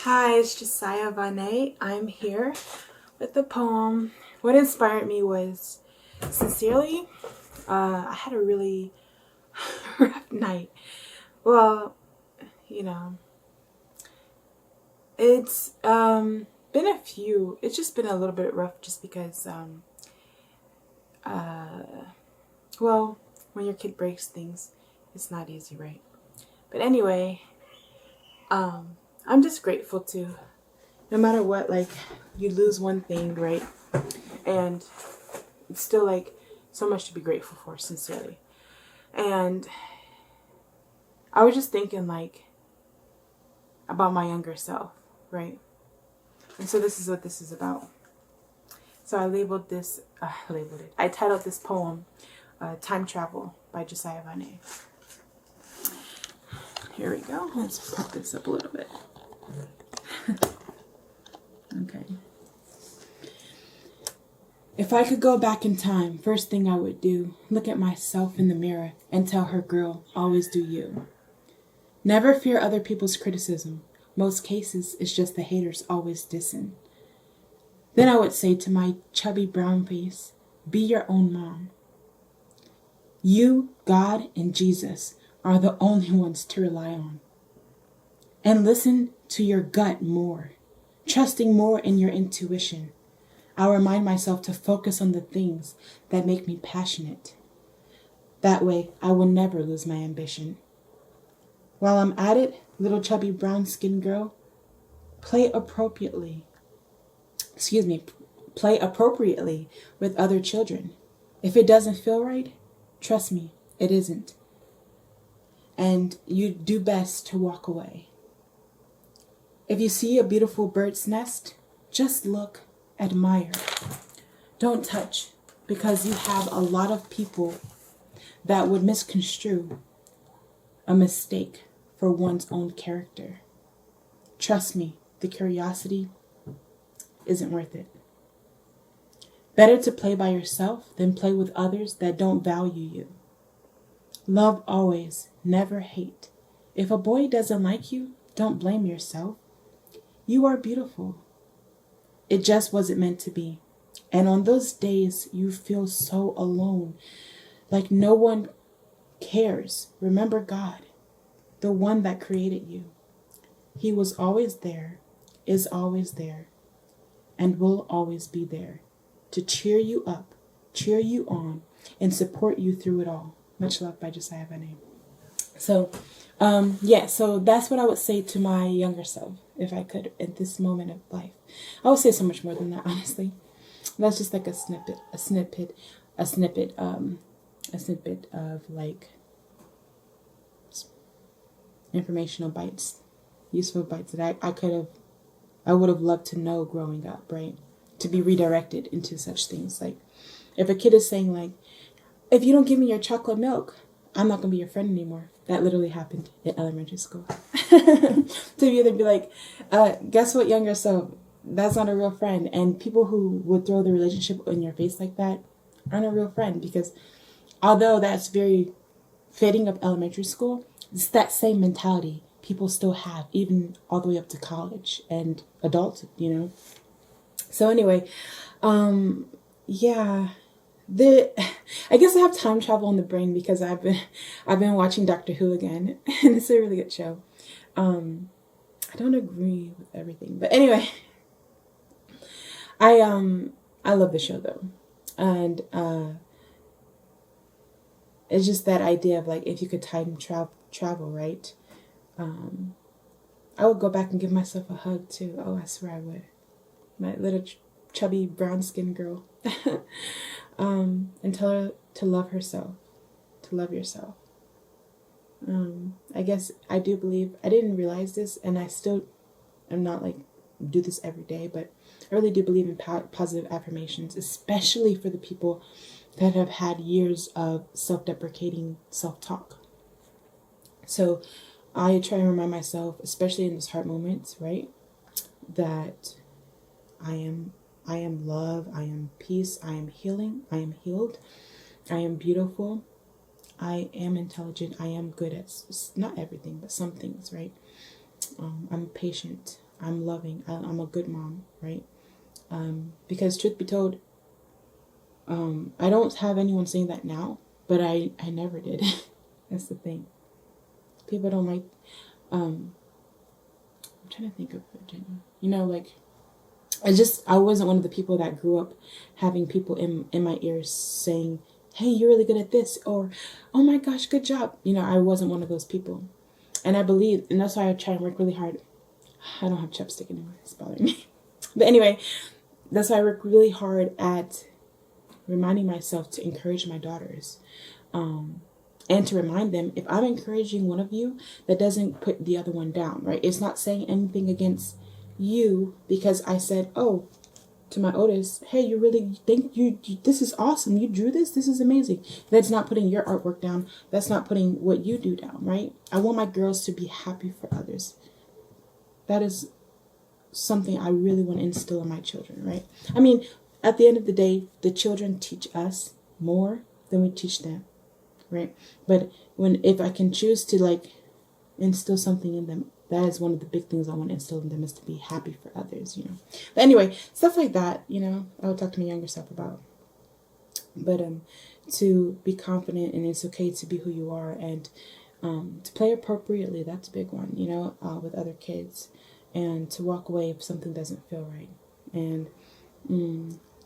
Hi, it's Jessiah Voné. I'm here with the poem. What inspired me was sincerely, I had a really rough night. Well, you know, it's been a few. It's just been a little bit rough, just because well, when your kid breaks things, it's not easy, right? But anyway, I'm just grateful to, no matter what, like, you lose one thing, right? And it's still like so much to be grateful for, sincerely. And I was just thinking, like, about my younger self, right? And so this is what this is about. So I I titled this poem Time Travel by Jessiah Voné. Here we go. Let's pop this up a little bit. Okay. If I could go back in time, first thing I would do, look at myself in the mirror and tell her, girl, always do you. Never fear other people's criticism. Most cases, it's just the haters always dissing. Then I would say to my chubby brown face, be your own mom. You, God, and Jesus are the only ones to rely on. And listen to your gut more, trusting more in your intuition. I'll remind myself to focus on the things that make me passionate. That way, I will never lose my ambition. While I'm at it, little chubby brown-skinned girl, play appropriately with other children. If it doesn't feel right, trust me, it isn't. And you do best to walk away. If you see a beautiful bird's nest, just look, admire. Don't touch, because you have a lot of people that would misconstrue a mistake for one's own character. Trust me, the curiosity isn't worth it. Better to play by yourself than play with others that don't value you. Love always, never hate. If a boy doesn't like you, don't blame yourself. You are beautiful. It just wasn't meant to be. And on those days you feel so alone, like no one cares, remember God, the one that created you. He was always there, is always there, and will always be there to cheer you up, cheer you on, and support you through it all. Much love, by Jessiah Voné. So, so that's what I would say to my younger self, if I could, at this moment of life. I would say so much more than that, honestly. That's just like a snippet of like informational bites, useful bites that I would have loved to know growing up, right? To be redirected into such things. Like, if a kid is saying, like, if you don't give me your chocolate milk, I'm not going to be your friend anymore. That literally happened in elementary school. To be able to be like, guess what, younger self? That's not a real friend. And people who would throw the relationship in your face like that aren't a real friend, because although that's very fitting of elementary school, it's that same mentality people still have, even all the way up to college and adults, you know. So anyway, yeah. I guess I have time travel in the brain because I've been watching Doctor Who again, and it's a really good show. I don't agree with everything, but anyway, I love the show though, and it's just that idea of, like, if you could time travel, right? I would go back and give myself a hug too. Oh, I swear I would. My little chubby brown-skinned girl. And tell her to love herself, to love yourself. I guess I do believe, I didn't realize this, and I still am not like do this every day, but I really do believe in positive affirmations, especially for the people that have had years of self-deprecating self-talk. So I try and remind myself, especially in those hard moments, right, that I am love, I am peace, I am healing, I am healed, I am beautiful, I am intelligent, I am good at not everything, but some things, right? I'm patient, I'm loving. I'm a good mom, right? Because truth be told, I don't have anyone saying that now, but I never did. That's the thing. People don't like, I'm trying to think of Virginia. You know, like, I wasn't one of the people that grew up having people in my ears saying, hey, you're really good at this, or, oh my gosh, good job. You know, I wasn't one of those people. And I believe, and that's why I try and work really hard. I don't have chapstick anymore. It's bothering me. But anyway, that's why I work really hard at reminding myself to encourage my daughters. And to remind them, if I'm encouraging one of you, that doesn't put the other one down, right? It's not saying anything against you because I said, oh, to my oldest, hey, you really think you this is awesome. You drew this. This is amazing. That's not putting your artwork down. That's not putting what you do down, right? I want my girls to be happy for others. That is something I really want to instill in my children, right? I mean, at the end of the day, the children teach us more than we teach them, right? But if I can choose to like instill something in them, that is one of the big things I want to instill in them, is to be happy for others, you know. But anyway, stuff like that, you know, I would talk to my younger self about. But to be confident, and it's okay to be who you are, and to play appropriately, that's a big one, you know, with other kids, and to walk away if something doesn't feel right, and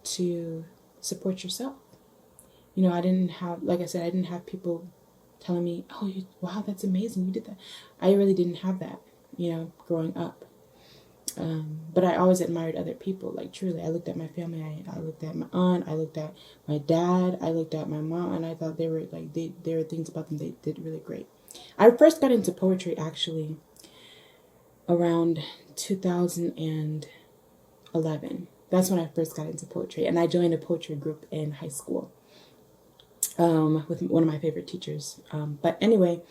to support yourself. You know, I didn't have people telling me, oh, wow, that's amazing, you did that. I really didn't have that, you know, growing up. But I always admired other people, like truly. I looked at my family, I looked at my aunt, I looked at my dad, I looked at my mom, and I thought there were things about them they did really great. I first got into poetry actually around 2011. That's when I first got into poetry, and I joined a poetry group in high school with one of my favorite teachers. But anyway,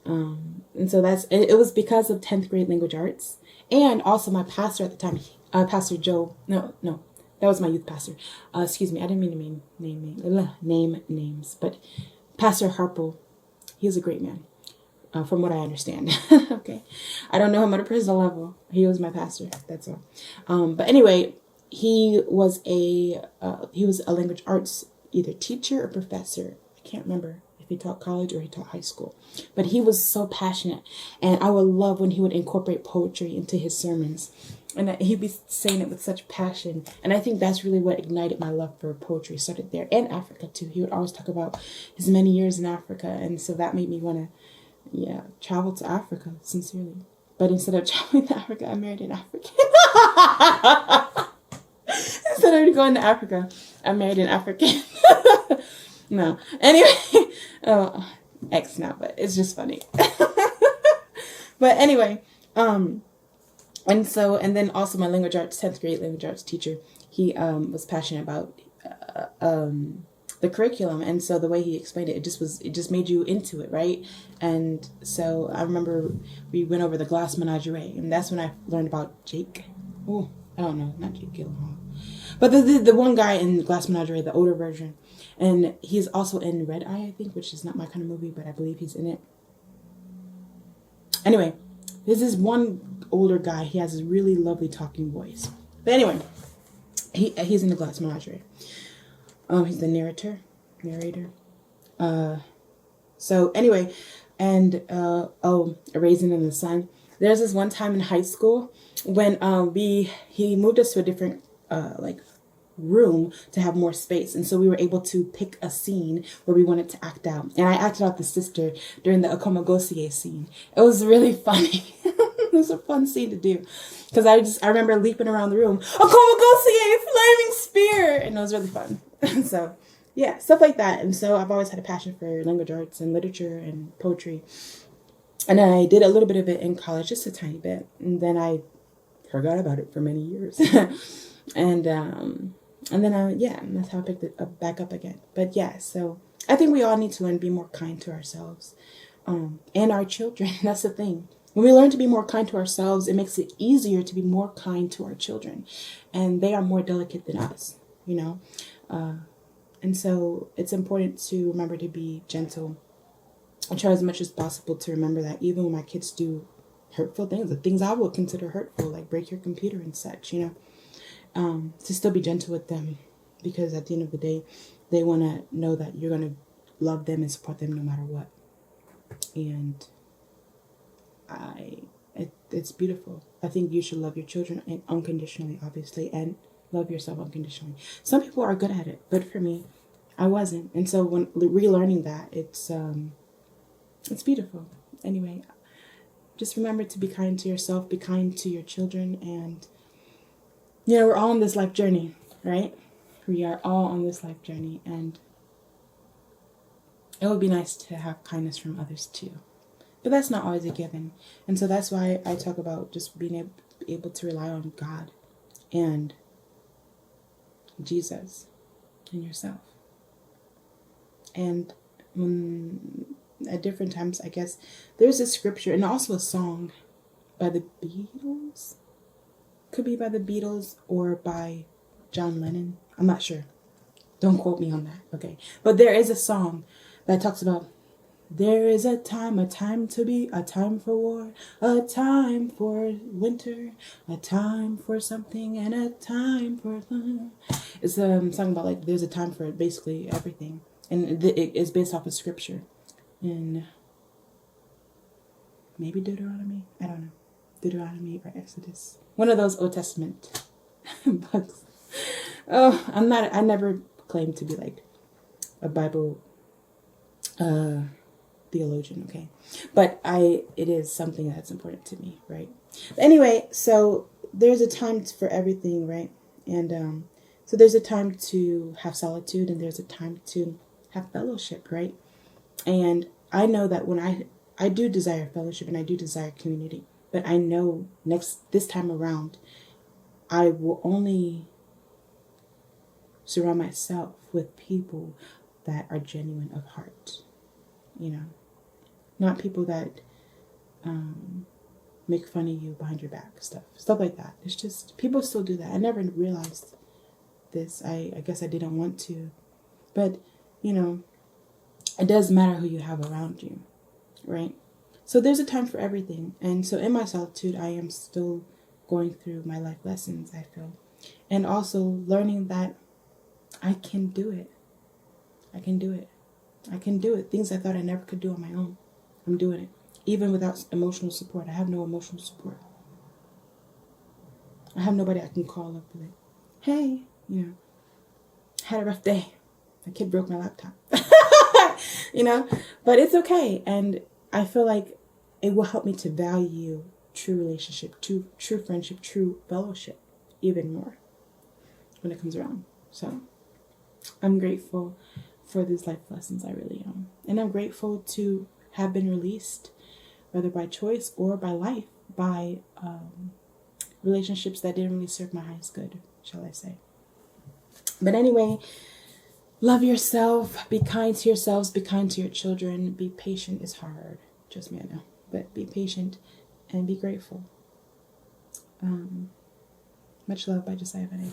and so it was because of 10th grade language arts, and also my pastor at the time, Pastor Joe. No, that was my youth pastor. Excuse me, I didn't mean to name names, but Pastor Harple, he's a great man. From what I understand. Okay. I don't know him at a personal level. He was my pastor. That's all. But anyway, he was a language arts either teacher or professor. I can't remember if he taught college or he taught high school. But he was so passionate. And I would love when he would incorporate poetry into his sermons. And he'd be saying it with such passion. And I think that's really what ignited my love for poetry. Started there. And Africa too. He would always talk about his many years in Africa. And so that made me want to travel to Africa, sincerely. But instead of traveling to Africa, I married an African. Instead of going to Africa, I married an African. No. Anyway, ex now, but it's just funny. But anyway, and then also my language arts, 10th grade language arts teacher, he was passionate about the curriculum, and so the way he explained it, it just made you into it, right? And so I remember we went over the Glass Menagerie, and that's when I learned about Jake. Oh, I don't know, not Jake Gyllenhaal, but the one guy in Glass Menagerie, the older version, and he's also in Red Eye, I think, which is not my kind of movie, but I believe he's in it. Anyway, there's this one older guy. He has this really lovely talking voice. But anyway, he's in the Glass Menagerie. He's the narrator. So anyway, and A Raisin in the Sun. There's this one time in high school when he moved us to a different room to have more space, and so we were able to pick a scene where we wanted to act out. And I acted out the sister during the Akomagosie scene. It was really funny. It was a fun scene to do because I remember leaping around the room, Akomagosie, flaming spear, and it was really fun. So yeah, stuff like that. And so I've always had a passion for language arts and literature and poetry. And I did a little bit of it in college, just a tiny bit. And then I forgot about it for many years. And that's how I picked it up, back up again. But yeah, so I think we all need to learn to be more kind to ourselves and our children. That's the thing. When we learn to be more kind to ourselves, it makes it easier to be more kind to our children. And they are more delicate than us, you know. And so it's important to remember to be gentle. I try as much as possible to remember that even when my kids do hurtful things, the things I would consider hurtful, like break your computer and such, to still be gentle with them, because at the end of the day, they want to know that you're going to love them and support them no matter what. And it's beautiful. I think you should love your children unconditionally, obviously, and love yourself unconditionally. Some people are good at it, but for me, I wasn't. And so when relearning that, it's beautiful. Anyway, just remember to be kind to yourself, be kind to your children, and we're all on this life journey, right? We are all on this life journey, and it would be nice to have kindness from others too. But that's not always a given. And so that's why I talk about just being able to rely on God and Jesus and yourself. And at different times, I guess, there's a scripture and also a song by the Beatles. Could be by the Beatles or by John Lennon. I'm not sure. Don't quote me on that, okay? But there is a song that talks about, there is a time to be, a time for war, a time for winter, a time for something, and a time for... It's a song about, like, there's a time for basically everything. And it is based off of scripture. In maybe Deuteronomy? I don't know. Deuteronomy or Exodus. One of those Old Testament books. Oh, I never claimed to be like a Bible theologian, okay? But it is something that's important to me, right? But anyway, so there's a time for everything, right? And so there's a time to have solitude, and there's a time to have fellowship, right? And I know that when I do desire fellowship and I do desire community, but I know this time around, I will only surround myself with people that are genuine of heart, not people that make fun of you behind your back, stuff like that. It's just, people still do that. I never realized this. I guess I didn't want to, but it does matter who you have around you, right? So there's a time for everything. And so in my solitude, I am still going through my life lessons, I feel. And also learning that I can do it. I can do it. I can do it. Things I thought I never could do on my own. I'm doing it. Even without emotional support. I have no emotional support. I have nobody I can call up and be like, hey, had a rough day. My kid broke my laptop. But it's okay. And I feel like it will help me to value true relationship, true friendship, true fellowship even more when it comes around. So I'm grateful for these life lessons. I really am. And I'm grateful to have been released, whether by choice or by life, by relationships that didn't really serve my highest good, shall I say. But anyway, love yourself, be kind to yourselves, be kind to your children, be patient. Is hard, just me, I know, but be patient and be grateful. Much love by Jessiah Voné.